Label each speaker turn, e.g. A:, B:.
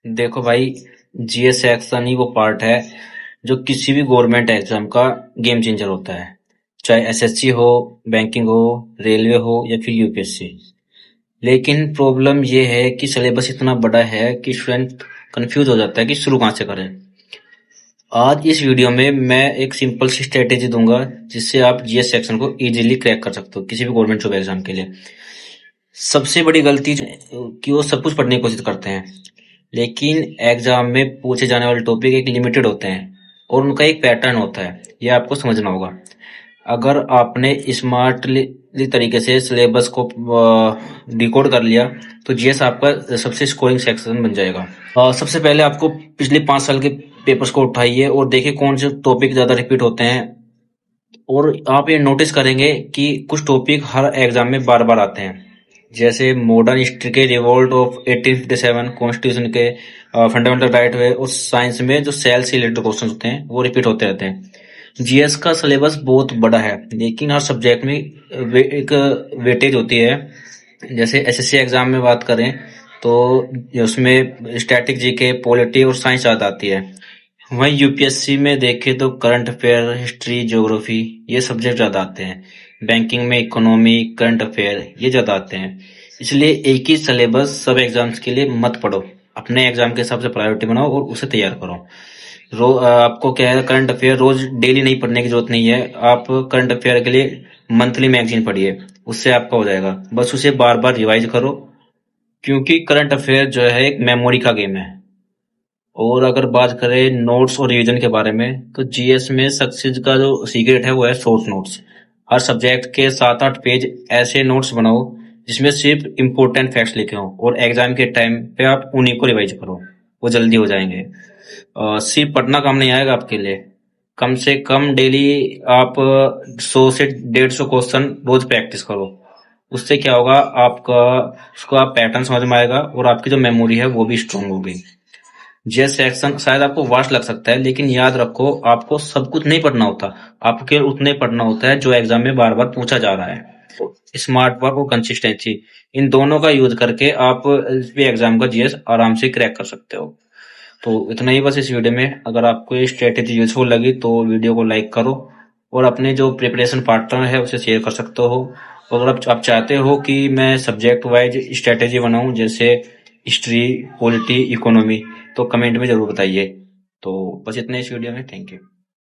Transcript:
A: देखो भाई, GS section ही वो पार्ट है जो किसी भी गवर्नमेंट एग्जाम का गेम चेंजर होता है। चाहे एसएससी हो, बैंकिंग हो, रेलवे हो या फिर यूपीएससी। लेकिन प्रॉब्लम ये है कि सिलेबस इतना बड़ा है कि स्टूडेंट कंफ्यूज हो जाता है कि शुरू कहाँ से करें। आज इस वीडियो में मैं एक सिंपल सी स्ट्रेटेजी दूंगा जिससे आप जीएस सेक्शन को इजीली क्रैक कर सकते हो किसी भी गवर्नमेंट जॉब एग्जाम के लिए। सबसे बड़ी गलती कि वो सब कुछ पढ़ने की कोशिश करते हैं, लेकिन एग्जाम में पूछे जाने वाले टॉपिक एक लिमिटेड होते हैं और उनका एक पैटर्न होता है। ये आपको समझना होगा। अगर आपने स्मार्टली तरीके से सिलेबस को डिकोड कर लिया तो जीएस आपका सबसे स्कोरिंग सेक्शन बन जाएगा। सबसे पहले आपको पिछले 5 साल के पेपर्स को उठाइए और देखिए कौन से टॉपिक ज्यादा रिपीट होते हैं। और आप ये नोटिस करेंगे कि कुछ टॉपिक हर एग्जाम में बार बार आते हैं, जैसे मॉडर्न हिस्ट्री के रिवोल्ट ऑफ 1857, कॉन्स्टिट्यूशन के फंडामेंटल राइट वे, और साइंस में जो सेल से रिलेटेड क्वेश्चन होते हैं वो रिपीट होते रहते हैं। जीएस का सिलेबस बहुत बड़ा है, लेकिन हर सब्जेक्ट में एक वेटेज होती है। जैसे एसएससी एग्जाम में बात करें तो उसमें स्टैटिक जीके, पॉलिटी और साइंस ज्यादा आती है। वहीं यूपीएससी में देखें तो करंट अफेयर, हिस्ट्री, ज्योग्राफी ये सब्जेक्ट ज्यादा आते हैं। बैंकिंग में इकोनॉमी, करंट अफेयर ये ज्यादा आते हैं। इसलिए एक ही सिलेबस सब एग्जाम्स के लिए मत पढ़ो, अपने एग्जाम के हिसाब से प्रायोरिटी बनाओ और उसे तैयार करो। आपको क्या है, करंट अफेयर रोज डेली नहीं पढ़ने की जरूरत नहीं है। आप करंट अफेयर के लिए मंथली मैगजीन पढ़िए, उससे आपका हो जाएगा। बस उसे बार बार रिवाइज करो, क्योंकि करंट अफेयर जो है एक मेमोरी का गेम है। और अगर बात करें नोट्स और रिवीजन के बारे में, तो जीएस में सक्सेस का जो सीक्रेट है वो है शॉर्ट नोट्स। हर सब्जेक्ट के 7-8 पेज ऐसे नोट्स बनाओ जिसमें सिर्फ इम्पोर्टेंट फैक्ट्स लिखे हों, और एग्जाम के टाइम पे आप उन्हीं को रिवाइज करो, वो जल्दी हो जाएंगे। सिर्फ पढ़ना काम नहीं आएगा आपके लिए। कम से कम डेली आप 100 से 150 क्वेश्चन रोज प्रैक्टिस करो। उससे क्या होगा, आपका उसको आप पैटर्न समझ में आएगा और आपकी जो मेमोरी है वो भी स्ट्रांग होगी। जेस सेक्शन शायद आपको वास्ट लग सकता है, लेकिन याद रखो आपको सब कुछ नहीं पढ़ना होता। आपको केवल उतने पढ़ना होता है जो एग्जाम में बार बार पूछा जा रहा है। स्मार्ट वर्क और कंसिस्टेंसी, इन दोनों का यूज करके आप इस भी एग्जाम का जीएस आराम से क्रैक कर सकते हो। तो इतना ही बस इस वीडियो में। अगर आपको ये स्ट्रेटेजी यूजफुल लगी तो वीडियो को लाइक करो और अपने जो प्रिपरेशन पार्टनर है उसे शेयर कर सकते हो। और अगर आप चाहते हो कि मैं सब्जेक्ट वाइज स्ट्रेटेजी बनाऊं, जैसे हिस्ट्री, पॉलिटी, इकोनॉमी, तो कमेंट में जरूर बताइए। तो बस इतना इस वीडियो में। Thank you.